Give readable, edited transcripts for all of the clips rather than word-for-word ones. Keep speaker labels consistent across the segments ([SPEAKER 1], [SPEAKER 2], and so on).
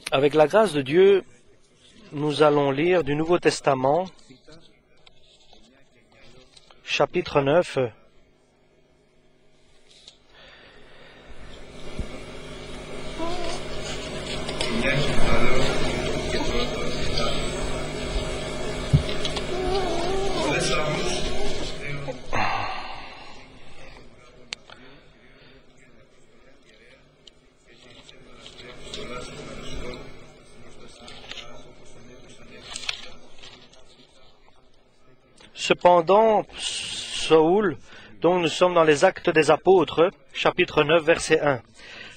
[SPEAKER 1] Avec la grâce de Dieu, nous allons lire du Nouveau Testament, chapitre 9. Cependant, Saoul, donc nous sommes dans les Actes des Apôtres, chapitre 9, verset 1.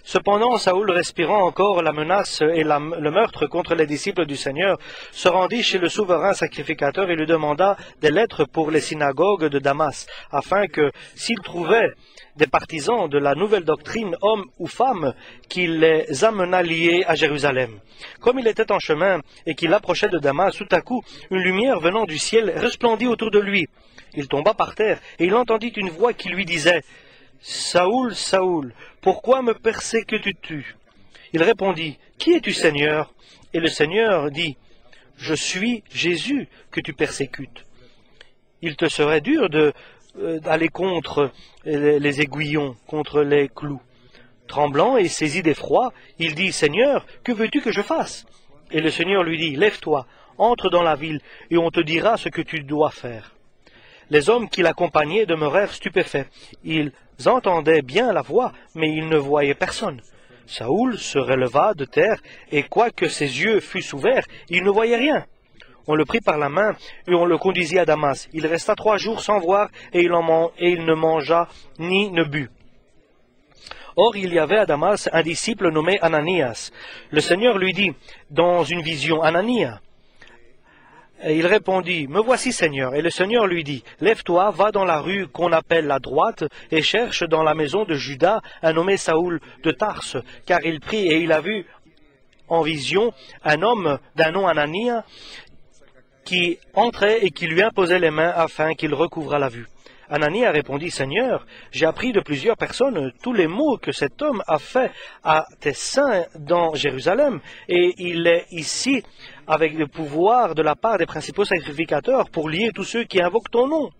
[SPEAKER 1] Cependant, Saoul, respirant encore la menace et le meurtre contre les disciples du Seigneur, se rendit chez le souverain sacrificateur et lui demanda des lettres pour les synagogues de Damas, afin que, s'il trouvait des partisans de la nouvelle doctrine, hommes ou femmes, qu'il les amenât liés à Jérusalem. Comme il était en chemin et qu'il approchait de Damas, tout à coup, une lumière venant du ciel resplendit autour de lui. Il tomba par terre et il entendit une voix qui lui disait « Saoul, Saoul, pourquoi me persécutes-tu » Il répondit « Qui es-tu, Seigneur » Et le Seigneur dit « Je suis Jésus que tu persécutes. » Il te serait dur d'aller contre les aiguillons, contre les clous. Tremblant et saisi d'effroi, il dit « Seigneur, que veux-tu que je fasse » Et le Seigneur lui dit « Lève-toi, entre dans la ville, et on te dira ce que tu dois faire. » Les hommes qui l'accompagnaient demeurèrent stupéfaits. Ils entendaient bien la voix, mais ils ne voyaient personne. Saoul se releva de terre, et quoique ses yeux fussent ouverts, il ne voyait rien. On le prit par la main, et on le conduisit à Damas. Il resta 3 jours sans voir, et il ne mangea ni ne but. Or, il y avait à Damas un disciple nommé Ananias. Le Seigneur lui dit, dans une vision, « Ananias » Et il répondit, « Me voici, Seigneur. » Et le Seigneur lui dit, « Lève-toi, va dans la rue qu'on appelle la droite, et cherche dans la maison de Judas un nommé Saoul de Tarse, car il prie et il a vu en vision un homme d'un nom Ananias qui entrait et qui lui imposait les mains afin qu'il recouvrât la vue. » Ananias répondit, « Seigneur, j'ai appris de plusieurs personnes tous les maux que cet homme a fait à tes saints dans Jérusalem, et il est ici avec le pouvoir de la part des principaux sacrificateurs pour lier tous ceux qui invoquent ton nom. »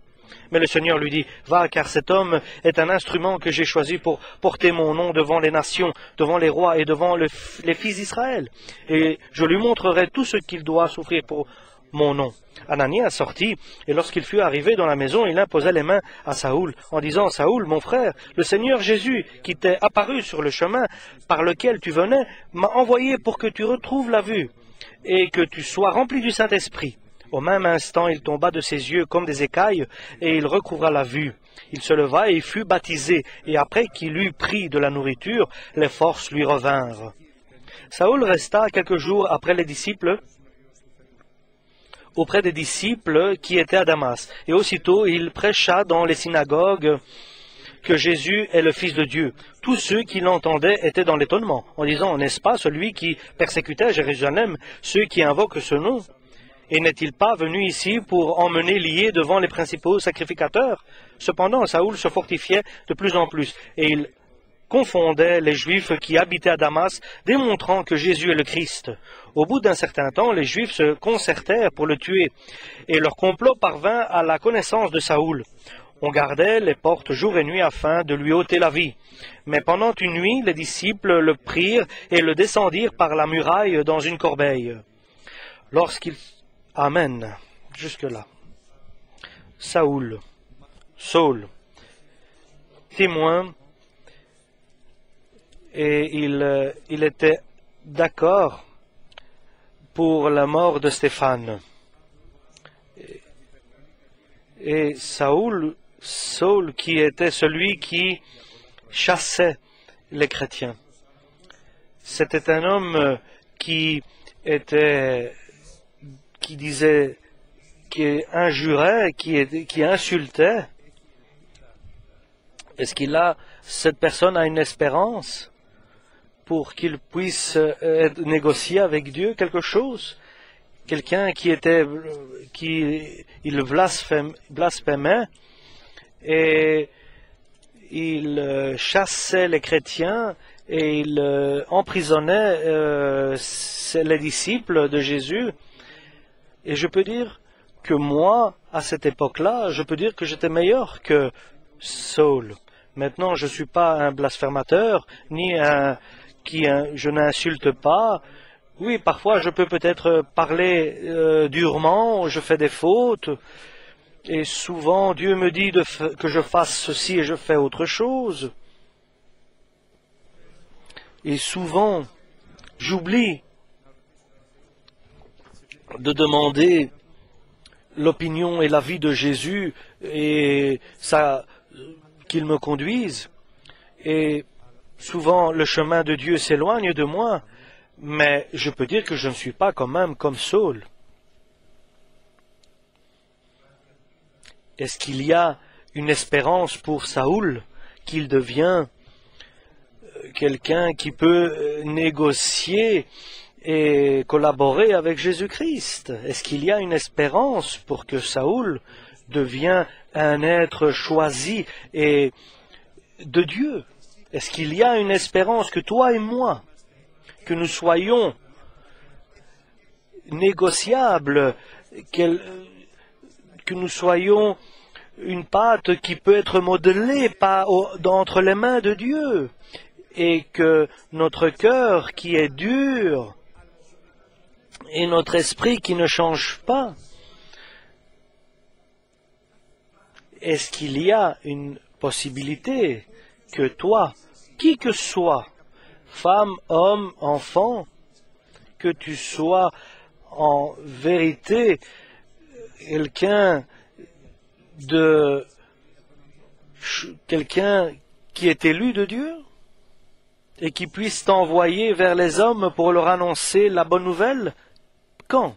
[SPEAKER 1] Mais le Seigneur lui dit, « Va, car cet homme est un instrument que j'ai choisi pour porter mon nom devant les nations, devant les rois et devant les fils d'Israël. Et je lui montrerai tout ce qu'il doit souffrir pour mon nom. » Ananias sortit, et lorsqu'il fut arrivé dans la maison, il imposa les mains à Saoul, en disant, « Saoul, mon frère, le Seigneur Jésus, qui t'est apparu sur le chemin par lequel tu venais, m'a envoyé pour que tu retrouves la vue, et que tu sois rempli du Saint-Esprit. » Au même instant, il tomba de ses yeux comme des écailles, et il recouvra la vue. Il se leva et fut baptisé, et après qu'il eut pris de la nourriture, les forces lui revinrent. Saoul resta quelques jours après les disciples, auprès des disciples qui étaient à Damas. Et aussitôt, il prêcha dans les synagogues que Jésus est le Fils de Dieu. Tous ceux qui l'entendaient étaient dans l'étonnement, en disant, « N'est-ce pas celui qui persécutait à Jérusalem ceux qui invoquent ce nom? Et n'est-il pas venu ici pour emmener liés devant les principaux sacrificateurs ?» Cependant, Saoul se fortifiait de plus en plus, et il confondait les Juifs qui habitaient à Damas, démontrant que Jésus est le Christ. Au bout d'un certain temps, les Juifs se concertèrent pour le tuer, et leur complot parvint à la connaissance de Saoul. On gardait les portes jour et nuit afin de lui ôter la vie. Mais pendant une nuit, les disciples le prirent et le descendirent par la muraille dans une corbeille. Lorsqu'il... Amen. Jusque-là. Saoul, témoin, et il était d'accord pour la mort de Stéphane. Et Saul qui était celui qui chassait les chrétiens. C'était un homme qui disait, qui injurait, qui insultait. Est-ce cette personne a une espérance pour qu'il puisse négocier avec Dieu quelque chose? Quelqu'un qui blasphémait et il chassait les chrétiens et il emprisonnait les disciples de Jésus. Et je peux dire que moi, à cette époque-là, je peux dire que j'étais meilleur que Saul. Maintenant, je ne suis pas un blasphémateur, ni je n'insulte pas. Oui, parfois, je peux peut-être parler durement, je fais des fautes. Et souvent, Dieu me dit que je fasse ceci et je fais autre chose. Et souvent, j'oublie de demander l'opinion et l'avis de Jésus et qu'il me conduise. Et souvent, le chemin de Dieu s'éloigne de moi, mais je peux dire que je ne suis pas quand même comme Saul. Est-ce qu'il y a une espérance pour Saoul, qu'il devient quelqu'un qui peut négocier et collaborer avec Jésus-Christ? Est-ce qu'il y a une espérance pour que Saoul devienne un être choisi et de Dieu? Est-ce qu'il y a une espérance que toi et moi, que nous soyons négociables, que nous soyons une pâte qui peut être modelée entre les mains de Dieu, et que notre cœur qui est dur et notre esprit qui ne change pas, est-ce qu'il y a une possibilité que toi, qui que soit, femme, homme, enfant, que tu sois en vérité quelqu'un qui est élu de Dieu et qui puisse t'envoyer vers les hommes pour leur annoncer la bonne nouvelle? Quand?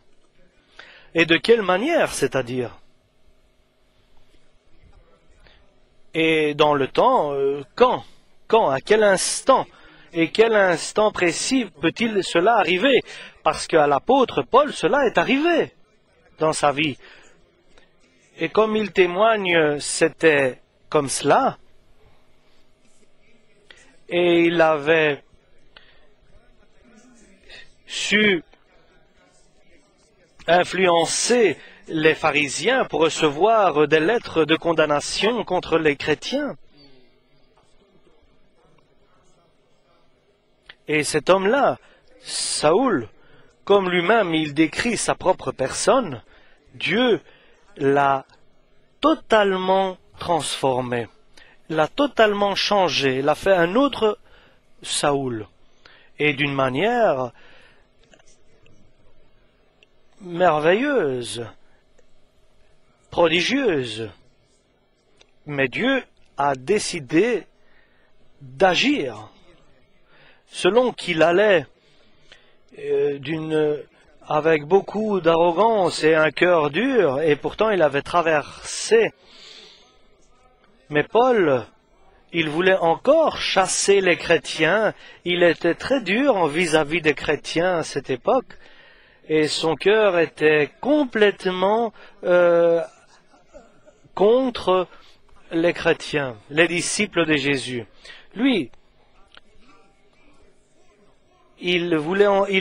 [SPEAKER 1] Et de quelle manière, c'est-à-dire? Et dans le temps, quand? Quand? À quel instant? Et quel instant précis peut-il cela arriver? Parce qu'à l'apôtre Paul, cela est arrivé dans sa vie. Et comme il témoigne, c'était comme cela. Et il avait su influencer les pharisiens pour recevoir des lettres de condamnation contre les chrétiens. Et cet homme-là, Saoul, comme lui-même il décrit sa propre personne, Dieu l'a totalement transformé, l'a totalement changé, l'a fait un autre Saoul, et d'une manière merveilleuse, prodigieuse. Mais Dieu a décidé d'agir selon qu'il allait avec beaucoup d'arrogance et un cœur dur, et pourtant il avait traversé. Mais Paul, il voulait encore chasser les chrétiens, il était très dur vis-à-vis des chrétiens à cette époque, et son cœur était complètement contre les chrétiens, les disciples de Jésus. Lui, il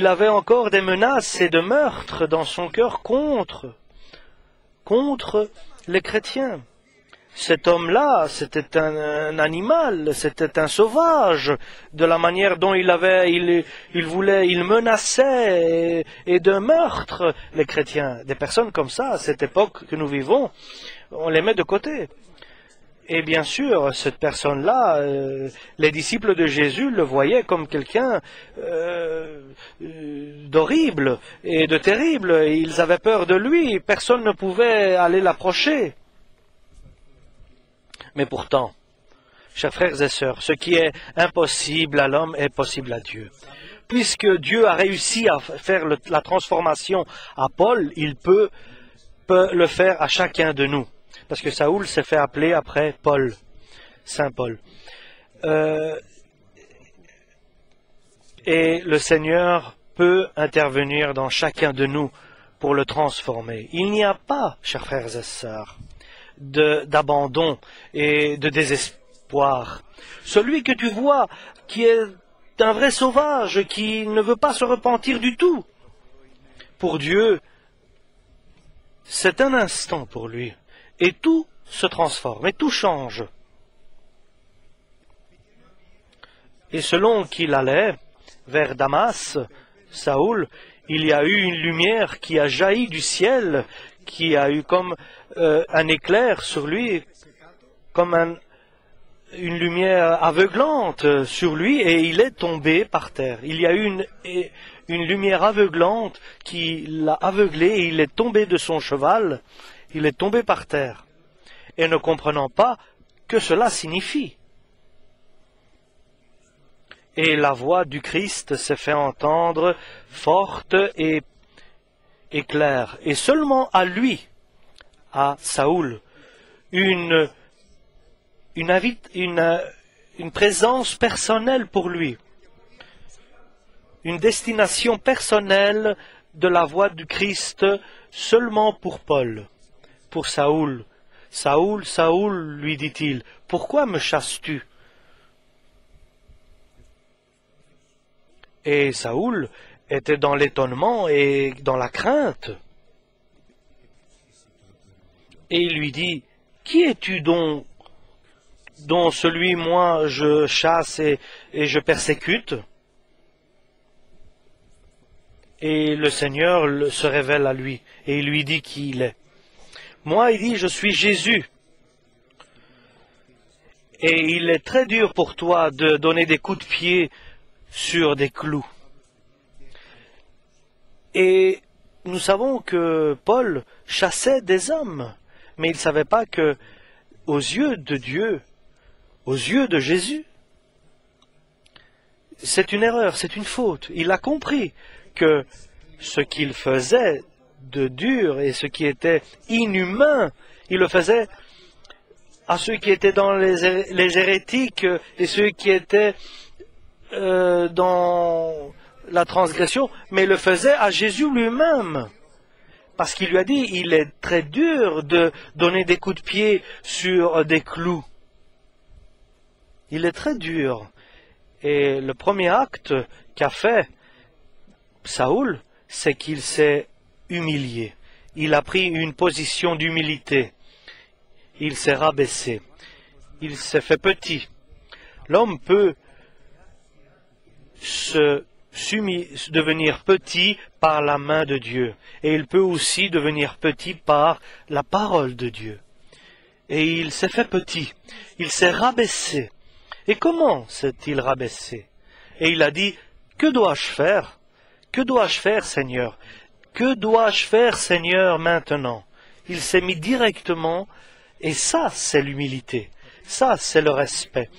[SPEAKER 1] avait encore des menaces et de meurtres dans son cœur contre les chrétiens. Cet homme-là, c'était un animal, c'était un sauvage, de la manière dont il menaçait et de meurtre les chrétiens. Des personnes comme ça, à cette époque que nous vivons, on les met de côté. Et bien sûr, cette personne-là, les disciples de Jésus le voyaient comme quelqu'un d'horrible et de terrible. Ils avaient peur de lui, personne ne pouvait aller l'approcher. Mais pourtant, chers frères et sœurs, ce qui est impossible à l'homme est possible à Dieu. Puisque Dieu a réussi à faire la transformation à Paul, il peut le faire à chacun de nous. Parce que Saoul s'est fait appeler après Paul, Saint Paul. Et le Seigneur peut intervenir dans chacun de nous pour le transformer. Il n'y a pas, chers frères et sœurs, d'abandon et de désespoir. Celui que tu vois qui est un vrai sauvage qui ne veut pas se repentir du tout. Pour Dieu, c'est un instant pour lui. Et tout se transforme, et tout change. Et selon qu'il allait vers Damas, Saoul, il y a eu une lumière qui a jailli du ciel, qui a eu comme un éclair sur lui, comme une lumière aveuglante sur lui, et il est tombé par terre. Il y a eu une lumière aveuglante qui l'a aveuglé, et il est tombé de son cheval, il est tombé par terre, et ne comprenant pas que cela signifie. Et la voix du Christ s'est fait entendre forte et claire. Et seulement à lui, à Saoul, une présence personnelle pour lui, une destination personnelle de la voix du Christ seulement pour Paul, pour Saoul. Saoul, Saoul, lui dit-il, pourquoi me chasses-tu? Et Saoul était dans l'étonnement et dans la crainte. Et il lui dit, qui es-tu dont celui, moi, je chasse et je persécute? Et le Seigneur se révèle à lui, et il lui dit qui il est. Moi, il dit, je suis Jésus. Et il est très dur pour toi de donner des coups de pied sur des clous. Et nous savons que Paul chassait des hommes, mais il ne savait pas que, aux yeux de Dieu, aux yeux de Jésus, c'est une erreur, c'est une faute. Il a compris que ce qu'il faisait de dur et ce qui était inhumain, il le faisait à ceux qui étaient dans les hérétiques et ceux qui étaient dans la transgression, mais il le faisait à Jésus lui-même. Parce qu'il lui a dit, il est très dur de donner des coups de pied sur des clous. Il est très dur. Et le premier acte qu'a fait Saoul, c'est qu'il s'est humilié. Il a pris une position d'humilité. Il s'est rabaissé. Il s'est fait petit. L'homme peut devenir petit par la main de Dieu. Et il peut aussi devenir petit par la parole de Dieu. Et il s'est fait petit. Il s'est rabaissé. Et comment s'est-il rabaissé? Et il a dit, que dois-je faire? Que dois-je faire, Seigneur? Que dois-je faire, Seigneur, maintenant? Il s'est mis directement, et ça, c'est l'humilité. Ça, c'est le respect.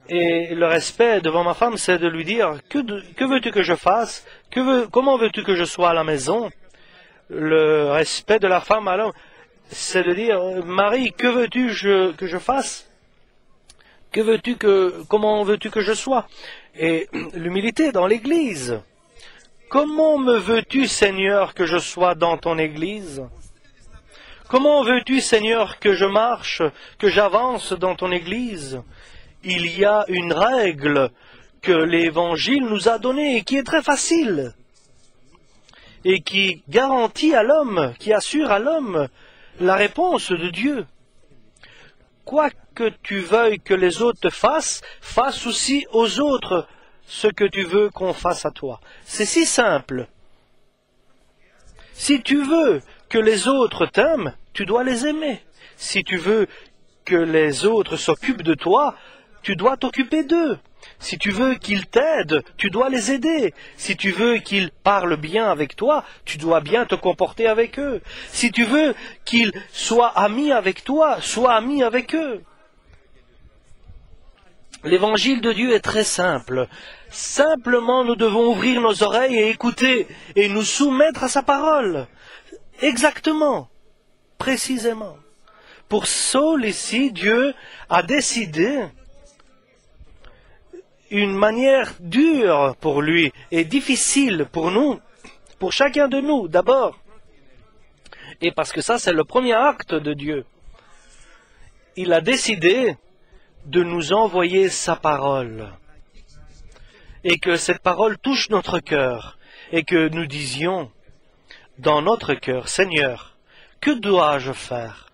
[SPEAKER 1] Et le respect devant ma femme, c'est de lui dire, que veux-tu que je fasse? Comment veux-tu que je sois à la maison? Le respect de la femme à l'homme, c'est de dire, Marie, que veux-tu que je fasse? Comment veux-tu que je sois? Et l'humilité dans l'Église. Comment me veux-tu, Seigneur, que je sois dans ton Église? Comment veux-tu, Seigneur, que je marche, que j'avance dans ton Église? Il y a une règle que l'Évangile nous a donnée et qui est très facile et qui garantit à l'homme, qui assure à l'homme la réponse de Dieu. Quoi que tu veuilles que les autres te fassent, fasse aussi aux autres ce que tu veux qu'on fasse à toi. C'est si simple. Si tu veux que les autres t'aiment, tu dois les aimer. Si tu veux que les autres s'occupent de toi, tu dois t'occuper d'eux. Si tu veux qu'ils t'aident, tu dois les aider. Si tu veux qu'ils parlent bien avec toi, tu dois bien te comporter avec eux. Si tu veux qu'ils soient amis avec toi, sois ami avec eux. L'évangile de Dieu est très simple. Simplement, nous devons ouvrir nos oreilles et écouter et nous soumettre à sa parole. Exactement, précisément. Pour Saul ici, Dieu a décidé une manière dure pour lui et difficile pour nous, pour chacun de nous d'abord. Et parce que ça, c'est le premier acte de Dieu. Il a décidé de nous envoyer sa parole. et que cette parole touche notre cœur et que nous disions dans notre cœur, Seigneur, que dois-je faire?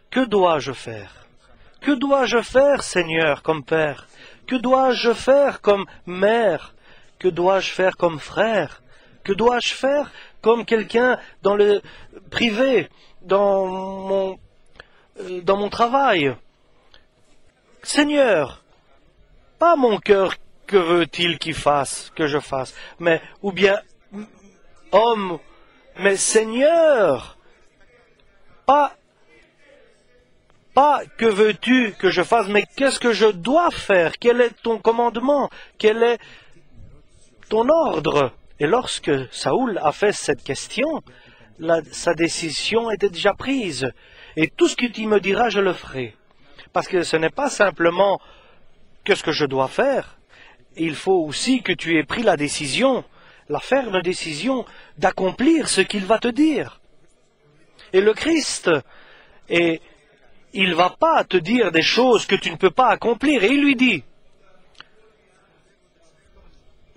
[SPEAKER 1] Que dois-je faire? Que dois-je faire, Seigneur, comme Père? Que dois-je faire comme mère? Que dois-je faire comme frère? Que dois-je faire comme quelqu'un dans le privé, dans mon travail? Seigneur, pas mon cœur, que veut-il que je fasse, mais, ou bien, homme, mais Seigneur, pas que veux-tu que je fasse, mais qu'est-ce que je dois faire? Quel est ton commandement? Quel est ton ordre? Et lorsque Saoul a fait cette question, sa décision était déjà prise. Et tout ce que tu me diras, je le ferai. Parce que ce n'est pas simplement qu'est-ce que je dois faire. Il faut aussi que tu aies pris la décision, la ferme décision d'accomplir ce qu'il va te dire. Et le Christ, il ne va pas te dire des choses que tu ne peux pas accomplir. Et il lui dit,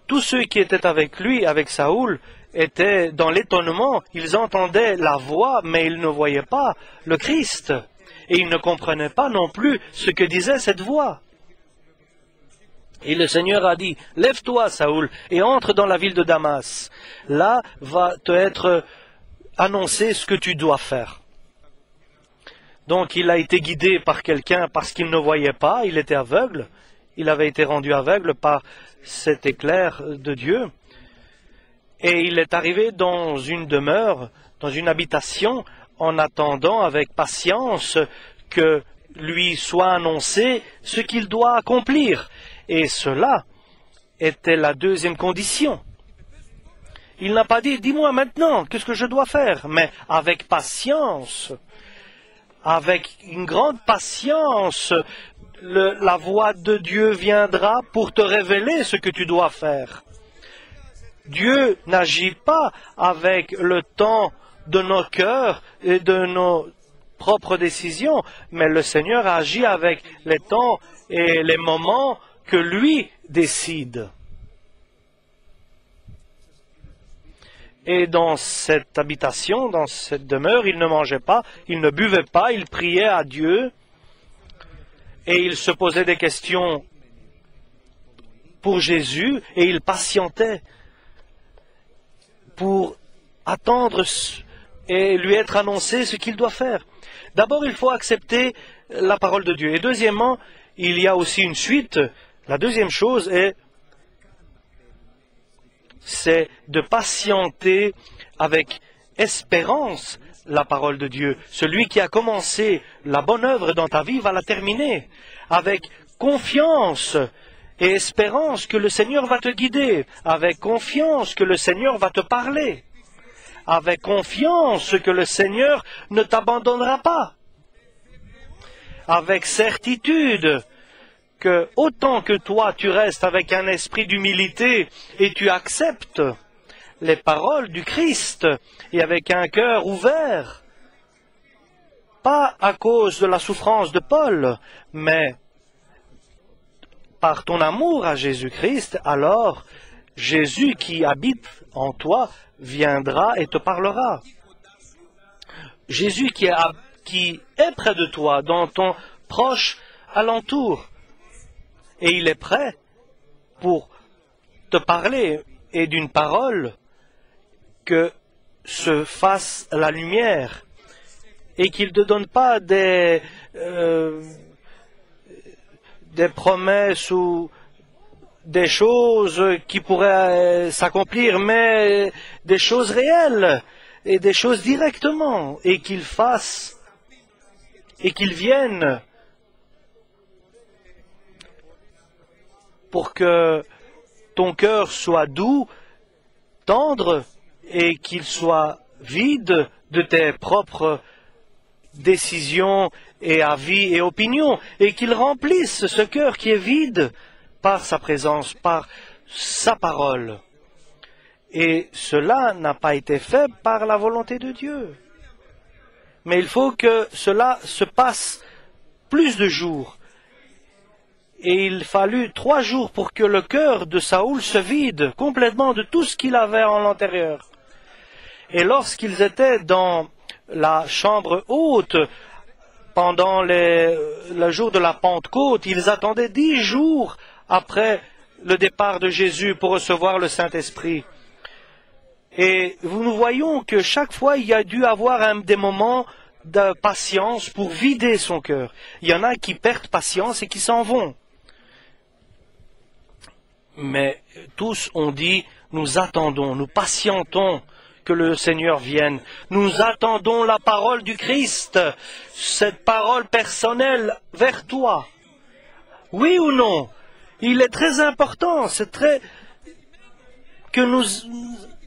[SPEAKER 1] tous ceux qui étaient avec lui, avec Saoul, étaient dans l'étonnement. Ils entendaient la voix, mais ils ne voyaient pas le Christ. Et ils ne comprenaient pas non plus ce que disait cette voix. Et le Seigneur a dit, lève-toi, Saoul, et entre dans la ville de Damas. Là va te être annoncé ce que tu dois faire. Donc il a été guidé par quelqu'un parce qu'il ne voyait pas, il était aveugle. Il avait été rendu aveugle par cet éclair de Dieu. Et il est arrivé dans une demeure, dans une habitation, en attendant avec patience que lui soit annoncé ce qu'il doit accomplir. Et cela était la deuxième condition. Il n'a pas dit, dis-moi maintenant, qu'est-ce que je dois faire? Mais avec patience, avec une grande patience, la voix de Dieu viendra pour te révéler ce que tu dois faire. Dieu n'agit pas avec le temps de nos cœurs et de nos propres décisions, mais le Seigneur agit avec les temps et les moments que lui décide. Et dans cette habitation, dans cette demeure, il ne mangeait pas, il ne buvait pas, il priait à Dieu et il se posait des questions pour Jésus et il patientait pour attendre et lui être annoncé ce qu'il doit faire. D'abord, il faut accepter la parole de Dieu. Et deuxièmement, il y a aussi une suite. La deuxième chose c'est de patienter avec espérance la parole de Dieu. Celui qui a commencé la bonne œuvre dans ta vie va la terminer avec confiance et espérance que le Seigneur va te guider, avec confiance que le Seigneur va te parler, avec confiance que le Seigneur ne t'abandonnera pas, avec certitude que autant que toi tu restes avec un esprit d'humilité et tu acceptes les paroles du Christ et avec un cœur ouvert, pas à cause de la souffrance de Paul, mais par ton amour à Jésus-Christ, alors Jésus qui habite en toi viendra et te parlera. Jésus qui est près de toi, dans ton proche alentour, et il est prêt pour te parler et d'une parole que se fasse la lumière et qu'il ne te donne pas des promesses ou des choses qui pourraient s'accomplir, mais des choses réelles et des choses directement, et qu'il fasse et qu'il vienne pour que ton cœur soit doux, tendre, et qu'il soit vide de tes propres décisions et avis et opinions, et qu'il remplisse ce cœur qui est vide par sa présence, par sa parole. Et cela n'a pas été fait par la volonté de Dieu. Mais il faut que cela se passe plus de jours. Et il fallut 3 jours pour que le cœur de Saoul se vide complètement de tout ce qu'il avait en l'intérieur. Et lorsqu'ils étaient dans la chambre haute, pendant le jour de la Pentecôte, ils attendaient 10 jours après le départ de Jésus pour recevoir le Saint-Esprit. Et nous voyons que chaque fois, il y a dû avoir des moments de patience pour vider son cœur. Il y en a qui perdent patience et qui s'en vont. Mais tous ont dit, nous attendons, nous patientons que le Seigneur vienne. Nous attendons la parole du Christ, cette parole personnelle vers toi. Oui ou non? Il est très important, que nous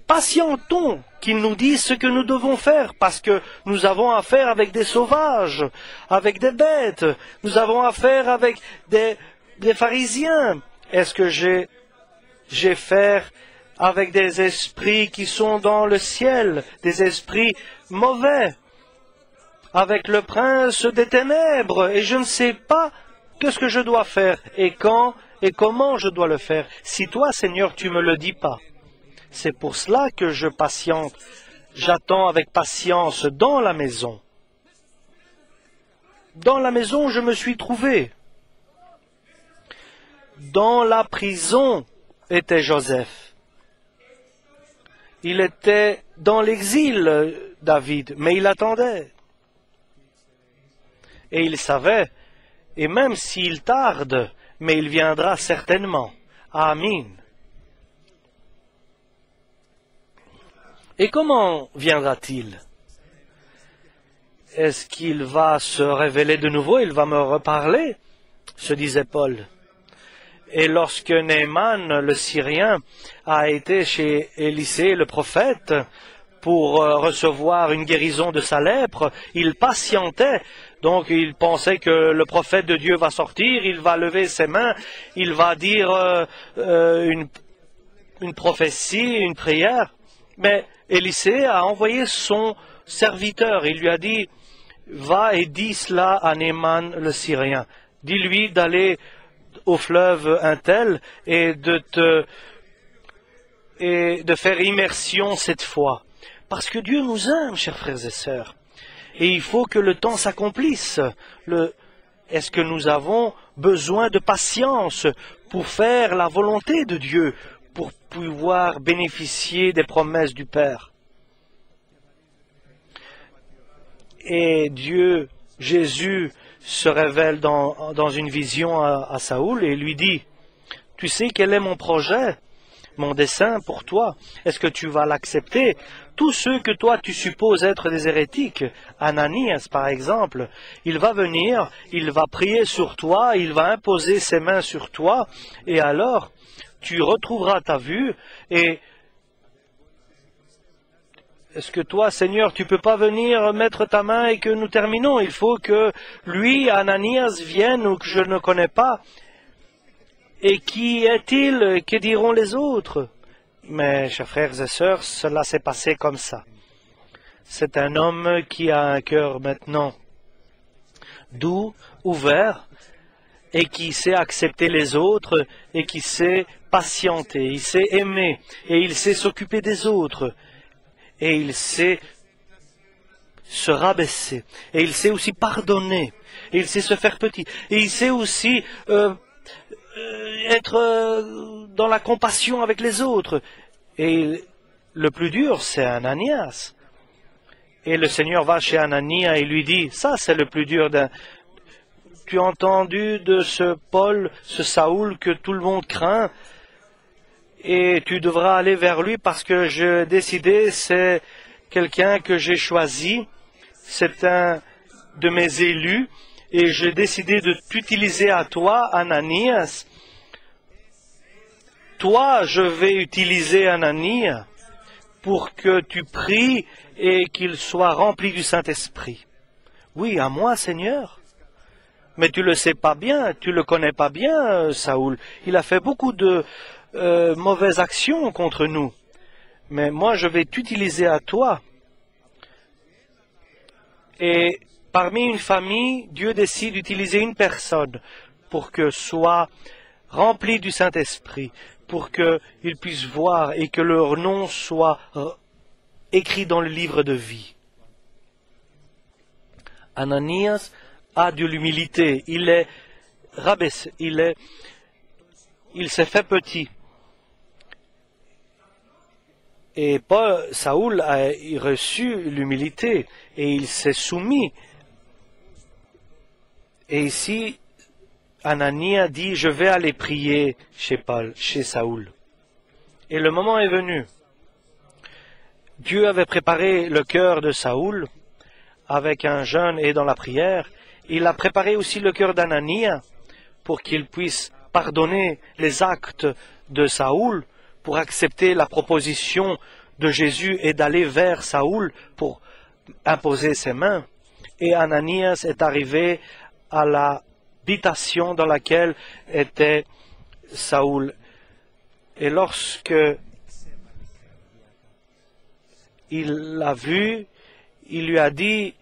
[SPEAKER 1] patientons qu'il nous dise ce que nous devons faire, parce que nous avons affaire avec des sauvages, avec des bêtes, nous avons affaire avec des pharisiens. Est-ce que j'ai affaire avec des esprits qui sont dans le ciel, des esprits mauvais, avec le prince des ténèbres, et je ne sais pas qu'est-ce que je dois faire, et quand, et comment je dois le faire, si toi, Seigneur, tu me le dis pas. C'est pour cela que je patiente, j'attends avec patience dans la maison. Dans la maison où je me suis trouvé. Dans la prison était Joseph. Il était dans l'exil, David, mais il attendait. Et il savait, et même s'il tarde, mais il viendra certainement. Amen. Et comment viendra-t-il? Est-ce qu'il va se révéler de nouveau? Il va me reparler, se disait Paul. Et lorsque Naaman, le Syrien, a été chez Élisée, le prophète, pour recevoir une guérison de sa lèpre, il patientait. Donc il pensait que le prophète de Dieu va sortir, il va lever ses mains, il va dire une prophétie, une prière. Mais Élisée a envoyé son serviteur. Il lui a dit, va et dis cela à Naaman le Syrien. Dis-lui d'aller au fleuve Untel et de faire immersion cette fois. Parce que Dieu nous aime, chers frères et sœurs. Et il faut que le temps s'accomplisse. Est-ce que nous avons besoin de patience pour faire la volonté de Dieu, pour pouvoir bénéficier des promesses du Père? Et Dieu, Jésus, se révèle dans une vision à Saoul et lui dit, « Tu sais quel est mon projet, mon dessein pour toi? Est-ce que tu vas l'accepter? Tous ceux que toi tu supposes être des hérétiques, Ananias par exemple, il va venir, il va prier sur toi, il va imposer ses mains sur toi, et alors tu retrouveras ta vue, et est-ce que toi, Seigneur, tu peux pas venir mettre ta main et que nous terminons? Il faut que lui, Ananias, vienne ou que je ne connais pas. Et qui est-il? Que diront les autres? Mais, chers frères et sœurs, cela s'est passé comme ça. C'est un homme qui a un cœur maintenant doux, ouvert, et qui sait accepter les autres, et qui sait patienter, il sait aimer, et il sait s'occuper des autres. Et il sait se rabaisser, et il sait aussi pardonner, et il sait se faire petit, et il sait aussi être dans la compassion avec les autres. Et le plus dur, c'est Ananias. Et le Seigneur va chez Ananias et lui dit, ça c'est le plus dur Tu as entendu de ce Paul, ce Saoul que tout le monde craint, et tu devras aller vers lui parce que j'ai décidé, c'est quelqu'un que j'ai choisi, c'est un de mes élus, et j'ai décidé de t'utiliser à toi, Ananias. Toi, je vais utiliser Ananias pour que tu pries et qu'il soit rempli du Saint-Esprit. Oui, à moi, Seigneur. Mais tu le sais pas bien, tu le connais pas bien, Saoul. Il a fait beaucoup de mauvaises actions contre nous. Mais moi, je vais t'utiliser à toi. Et parmi une famille, Dieu décide d'utiliser une personne pour que soient remplis du Saint-Esprit, pour qu'ils puissent voir et que leur nom soit écrit dans le livre de vie. Ananias a de l'humilité, il est rabaissé, il s'est fait petit. Et Saoul a reçu l'humilité et il s'est soumis. Et ici, Ananias dit, je vais aller prier chez Saoul. Et le moment est venu. Dieu avait préparé le cœur de Saoul avec un jeûne et dans la prière. Il a préparé aussi le cœur d'Ananias pour qu'il puisse pardonner les actes de Saoul, pour accepter la proposition de Jésus et d'aller vers Saoul pour imposer ses mains. Et Ananias est arrivé à l'habitation dans laquelle était Saoul. Et lorsque il l'a vu, il lui a dit,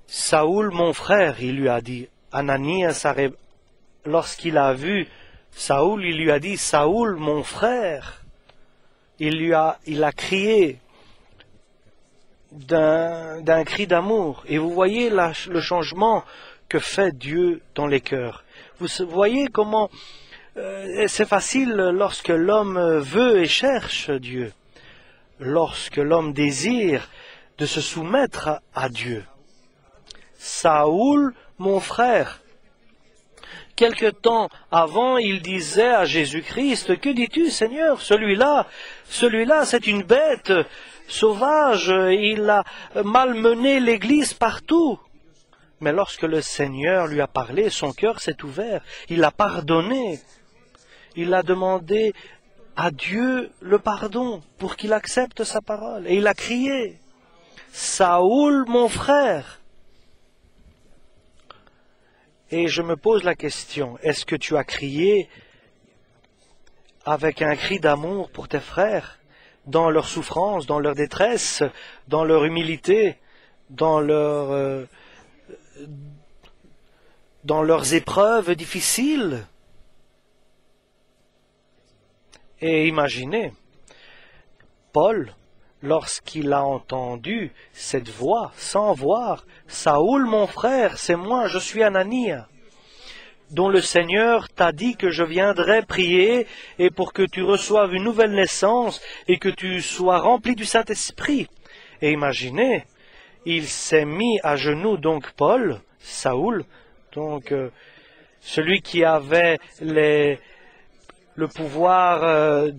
[SPEAKER 1] Saoul, mon frère, il lui a dit. Ananias, lorsqu'il a vu Saoul, il lui a dit, Saoul, mon frère. Il a crié d'un cri d'amour. Et vous voyez le changement que fait Dieu dans les cœurs. Vous voyez comment c'est facile lorsque l'homme veut et cherche Dieu, lorsque l'homme désire de se soumettre à Dieu. Saoul, mon frère. Quelque temps avant, il disait à Jésus-Christ, « Que dis-tu, Seigneur? Celui-là, c'est une bête sauvage, il a malmené l'Église partout. » Mais lorsque le Seigneur lui a parlé, son cœur s'est ouvert, il a pardonné, il a demandé à Dieu le pardon pour qu'il accepte sa parole. Et il a crié, « Saoul, mon frère !» Et je me pose la question, est-ce que tu as crié avec un cri d'amour pour tes frères, dans leur souffrance, dans leur détresse, dans leur humilité, dans leurs épreuves difficiles? Et imaginez, Paul, lorsqu'il a entendu cette voix, sans voir, « Saoul, mon frère, c'est moi, je suis Ananias, dont le Seigneur t'a dit que je viendrais prier et pour que tu reçoives une nouvelle naissance et que tu sois rempli du Saint-Esprit. » Et imaginez, il s'est mis à genoux, donc Paul, Saoul, donc celui qui avait le pouvoir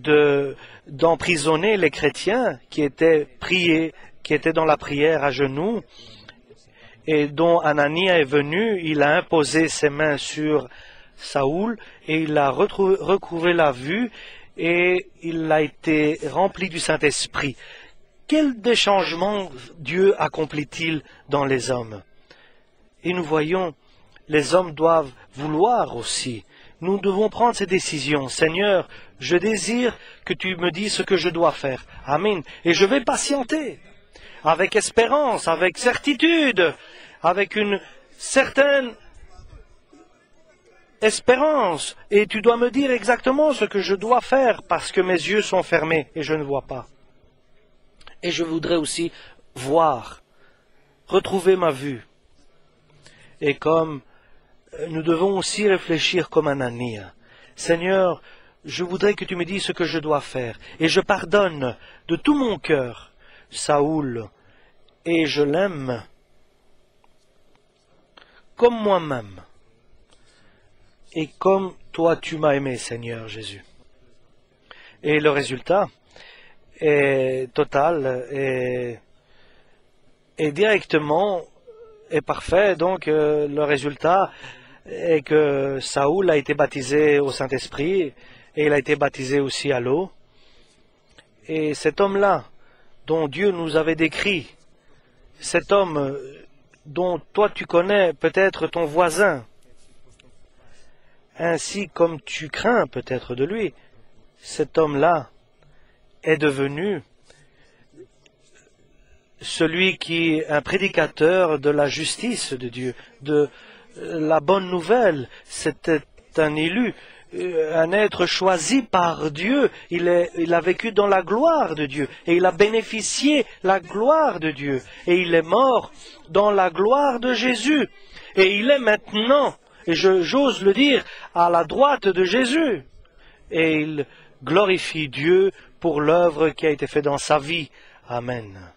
[SPEAKER 1] d'emprisonner les chrétiens qui étaient dans la prière à genoux, et dont Ananias est venu, il a imposé ses mains sur Saoul, et il a retrouvé la vue, et il a été rempli du Saint-Esprit. Quel des changements Dieu accomplit-il dans les hommes? Et nous voyons, les hommes doivent vouloir aussi. Nous devons prendre ces décisions. Seigneur, je désire que tu me dises ce que je dois faire. Amen. Et je vais patienter, avec espérance, avec certitude, avec une certaine espérance. Et tu dois me dire exactement ce que je dois faire, parce que mes yeux sont fermés et je ne vois pas. Et je voudrais aussi voir, retrouver ma vue. Et comme nous devons aussi réfléchir comme Ananias. Seigneur, je voudrais que tu me dises ce que je dois faire. Et je pardonne de tout mon cœur Saoul, et je l'aime comme moi-même. Et comme toi tu m'as aimé, Seigneur Jésus. Et le résultat est total et directement est parfait. Donc le résultat est que Saoul a été baptisé au Saint-Esprit et il a été baptisé aussi à l'eau. Et cet homme-là, dont Dieu nous avait décrit, cet homme dont toi tu connais peut-être ton voisin, ainsi comme tu crains peut-être de lui, cet homme-là est devenu celui qui est un prédicateur de la justice de Dieu, de la bonne nouvelle. C'était est un élu, un être choisi par Dieu. Il a vécu dans la gloire de Dieu et il a bénéficié la gloire de Dieu. Et il est mort dans la gloire de Jésus. Et il est maintenant, et j'ose le dire, à la droite de Jésus. Et il glorifie Dieu pour l'œuvre qui a été faite dans sa vie. Amen.